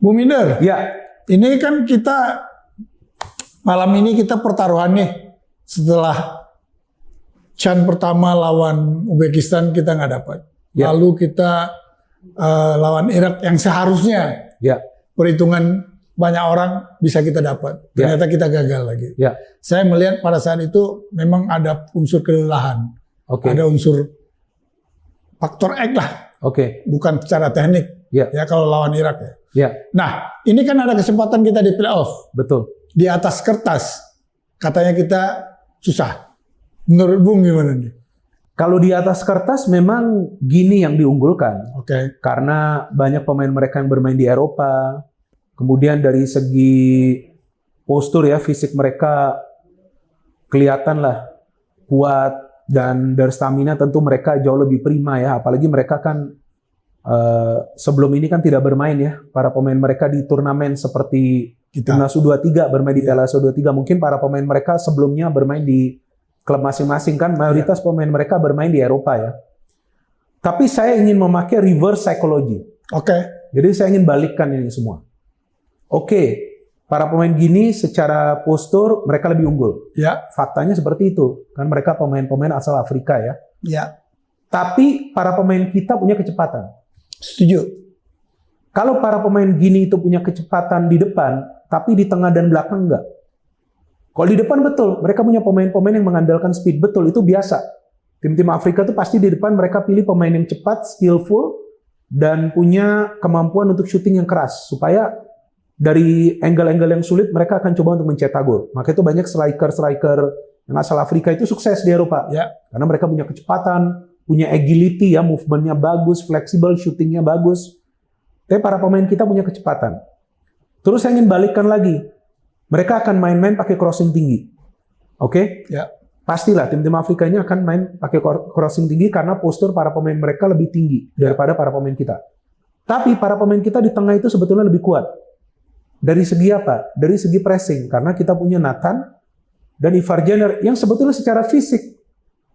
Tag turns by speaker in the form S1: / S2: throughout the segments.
S1: Bu Minder,
S2: Ya,
S1: ini kan kita malam ini kita pertaruhan nih setelah CHAN pertama lawan Uzbekistan kita nggak dapat.
S2: Ya.
S1: Lalu kita lawan Irak yang seharusnya
S2: ya,
S1: perhitungan banyak orang bisa kita dapat.
S2: Ya.
S1: Ternyata kita gagal lagi.
S2: ya.
S1: Saya melihat pada saat itu memang ada unsur kelelahan.
S2: Oke.
S1: Ada unsur faktor X lah,
S2: Oke.
S1: bukan secara teknik.
S2: Ya.
S1: Ya kalau lawan Irak ya.
S2: Ya,
S1: Nah, ini kan ada kesempatan kita di playoff.
S2: betul.
S1: Di atas kertas, katanya kita susah. Menurut Bung gimana nih?
S2: Kalau di atas kertas memang Gini yang diunggulkan.
S1: Oke.
S2: Karena banyak pemain mereka yang bermain di Eropa. Kemudian dari segi postur ya, fisik mereka kelihatan lah kuat. Dan dari stamina tentu mereka jauh lebih prima ya. Apalagi mereka kan sebelum ini kan tidak bermain ya. Para pemain mereka di turnamen seperti Timnas U23 bermain di Piala U23. Mungkin para pemain mereka sebelumnya bermain di klub masing-masing kan. Mayoritas pemain mereka bermain di Eropa ya. Tapi saya ingin memakai reverse psychology.
S1: Oke.
S2: Jadi saya ingin balikkan ini semua. Oke, para pemain Gini secara postur mereka lebih unggul.
S1: Ya.
S2: Faktanya seperti itu. Kan mereka pemain-pemain asal Afrika ya.
S1: Ya.
S2: Tapi para pemain kita punya kecepatan.
S1: Setuju.
S2: Kalau para pemain Gini itu punya kecepatan di depan, tapi di tengah dan belakang enggak. Kalau di depan betul, mereka punya pemain-pemain yang mengandalkan speed. Betul, itu biasa. Tim-tim Afrika itu pasti di depan mereka pilih pemain yang cepat, skillful, dan punya kemampuan untuk syuting yang keras. Supaya dari angle-angle yang sulit, mereka akan coba untuk mencetak gol. Maka itu banyak striker-striker yang asal Afrika itu sukses di Eropa.
S1: Ya.
S2: Karena mereka punya kecepatan, punya agility ya, movementnya bagus, fleksibel, shootingnya bagus. Tapi para pemain kita punya kecepatan. Terus saya ingin balikkan lagi. Mereka akan main-main pakai crossing tinggi. Oke?
S1: Ya.
S2: Pastilah tim-tim Afrika ini akan main pakai crossing tinggi karena postur para pemain mereka lebih tinggi daripada para pemain kita. Tapi para pemain kita di tengah itu sebetulnya lebih kuat. Dari segi apa? Dari segi pressing. Karena kita punya Nathan dan Ivar Jenner yang sebetulnya secara fisik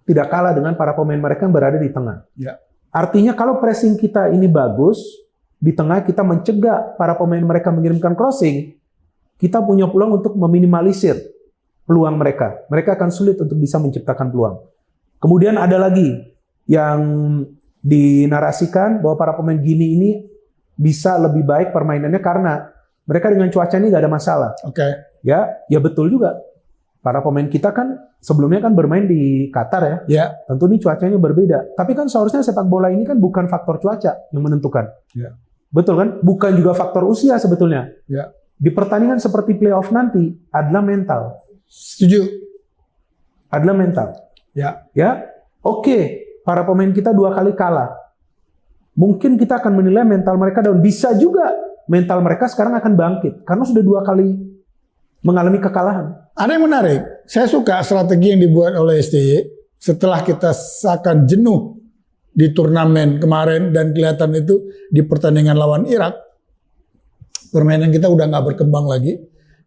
S2: tidak kalah dengan para pemain mereka yang berada di tengah.
S1: Ya.
S2: Artinya kalau pressing kita ini bagus, di tengah kita mencegah para pemain mereka mengirimkan crossing, kita punya peluang untuk meminimalisir peluang mereka. Mereka akan sulit untuk bisa menciptakan peluang. Kemudian ada lagi yang dinarasikan bahwa para pemain Gini ini bisa lebih baik permainannya karena mereka dengan cuaca ini nggak ada masalah.
S1: Oke.
S2: Ya betul juga. Para pemain kita kan sebelumnya kan bermain di Qatar ya.
S1: Ya.
S2: Tentu ini cuacanya berbeda. Tapi kan seharusnya sepak bola ini kan bukan faktor cuaca yang menentukan.
S1: Ya.
S2: Betul kan? Bukan juga faktor usia sebetulnya.
S1: Ya.
S2: Di pertandingan seperti playoff nanti adalah mental.
S1: Setuju.
S2: Adalah mental.
S1: Ya.
S2: Ya. Oke, para pemain kita 2 kali kalah. Mungkin kita akan menilai mental mereka down. Bisa juga mental mereka sekarang akan bangkit karena sudah 2 kali mengalami kekalahan.
S1: Ada yang menarik. Saya suka strategi yang dibuat oleh STY setelah kita seakan jenuh di turnamen kemarin dan kelihatan itu di pertandingan lawan Irak. Permainan kita udah nggak berkembang lagi.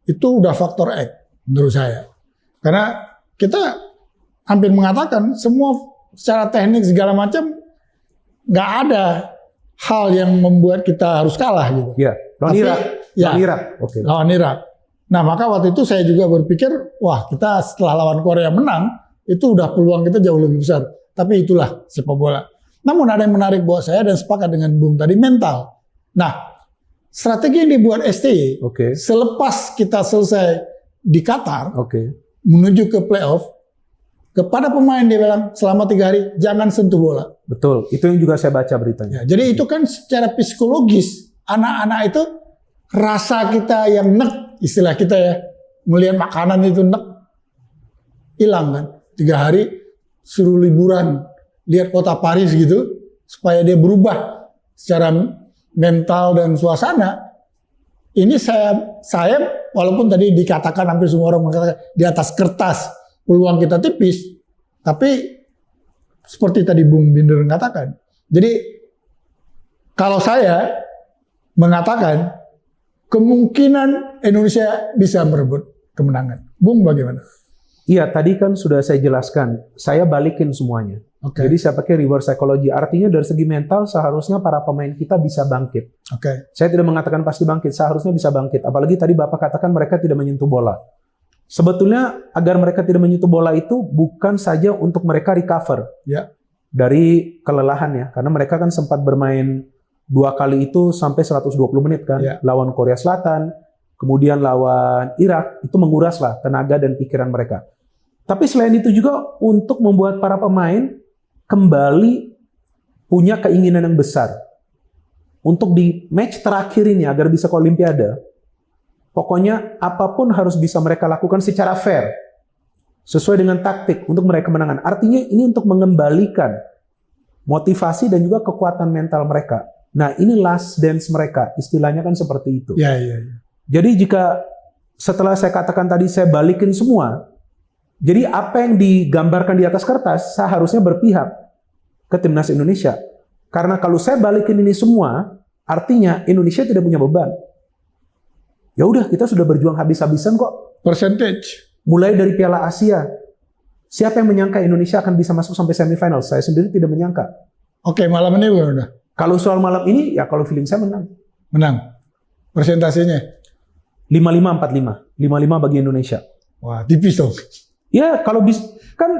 S1: Itu udah faktor X menurut saya. Karena kita hampir mengatakan semua secara teknik segala macam nggak ada hal yang membuat kita harus kalah gitu.
S2: Ya, lawan
S1: Tapi,
S2: Irak.
S1: ya,
S2: Lawan Irak. Oke.
S1: Lawan Irak. Nah, maka waktu itu saya juga berpikir, wah kita setelah lawan Korea menang, itu udah peluang kita jauh lebih besar. Tapi itulah sepak bola. Namun ada yang menarik buat saya dan sepakat dengan Bung tadi, mental. Nah, strategi yang dibuat STY,
S2: Oke.
S1: selepas kita selesai di Qatar,
S2: Oke.
S1: menuju ke playoff, kepada pemain dia bilang, selama 3 hari, jangan sentuh bola.
S2: Betul. Itu yang juga saya baca beritanya.
S1: Ya, jadi itu kan secara psikologis, anak-anak itu rasa kita yang nek, istilah kita ya, melihat makanan itu nek, hilang kan. 3 hari suruh liburan, lihat kota Paris gitu, supaya dia berubah secara mental dan suasana. Ini saya walaupun tadi dikatakan hampir semua orang mengatakan di atas kertas peluang kita tipis, tapi seperti tadi Bung Binder mengatakan. Jadi kalau saya mengatakan kemungkinan Indonesia bisa merebut kemenangan. Bung bagaimana?
S2: Iya, tadi kan sudah saya jelaskan. Saya balikin semuanya.
S1: Oke.
S2: Jadi saya pakai reverse psychology. Artinya dari segi mental seharusnya para pemain kita bisa bangkit.
S1: Oke.
S2: Saya tidak mengatakan pasti bangkit, seharusnya bisa bangkit. Apalagi tadi Bapak katakan mereka tidak menyentuh bola. Sebetulnya agar mereka tidak menyentuh bola itu bukan saja untuk mereka recover
S1: Ya.
S2: dari kelelahan ya. Karena mereka kan sempat bermain 2 kali itu sampai 120 menit kan.
S1: Ya.
S2: Lawan Korea Selatan, kemudian lawan Irak, itu menguraslah tenaga dan pikiran mereka. Tapi selain itu juga untuk membuat para pemain kembali punya keinginan yang besar untuk di match terakhir ini agar bisa ke Olimpiade. Pokoknya apapun harus bisa mereka lakukan secara fair, sesuai dengan taktik untuk meraih kemenangan. Artinya ini untuk mengembalikan motivasi dan juga kekuatan mental mereka. Nah, ini last dance mereka, istilahnya kan seperti itu.
S1: Ya, ya, ya.
S2: Jadi jika setelah saya katakan tadi saya balikin semua, jadi apa yang digambarkan di atas kertas seharusnya berpihak ke timnas Indonesia. Karena kalau saya balikin ini semua, artinya Indonesia tidak punya beban. Ya udah, kita sudah berjuang habis-habisan kok.
S1: Percentage.
S2: Mulai dari Piala Asia. Siapa yang menyangka Indonesia akan bisa masuk sampai semifinal? Saya sendiri tidak menyangka.
S1: Oke, malam ini udah
S2: Kalau soal malam ini, ya kalau feeling saya menang.
S1: menang. Persentasenya.
S2: 55-45. 55 bagi Indonesia.
S1: Wah, tipis dong.
S2: Ya, kalau kan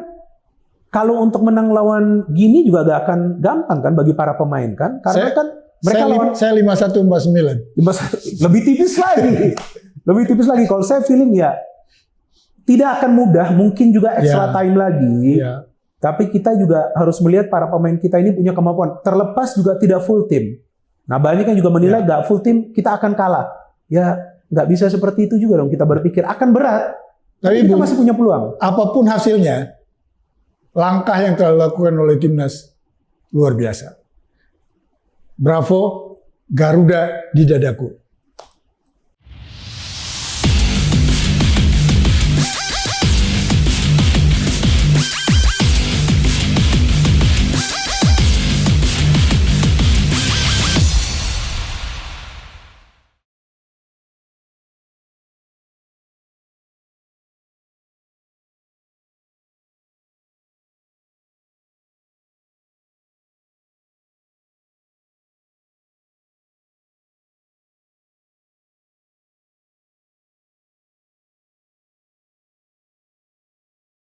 S2: kalau untuk menang lawan Gini juga gak akan gampang kan bagi para pemain kan? Karena kan mereka lawan
S1: saya 51-49.
S2: lebih tipis lagi. Lebih tipis lagi. Kalau saya feeling ya tidak akan mudah, mungkin juga extra time lagi.
S1: Ya.
S2: Tapi kita juga harus melihat para pemain kita ini punya kemampuan. Terlepas juga tidak full tim. Nah, banyak yang juga menilai gak full tim kita akan kalah. Ya, nggak bisa seperti itu juga dong. Kita berpikir akan berat. Tapi kita masih punya peluang.
S1: Apapun hasilnya, langkah yang telah dilakukan oleh timnas luar biasa. Bravo, Garuda di dadaku.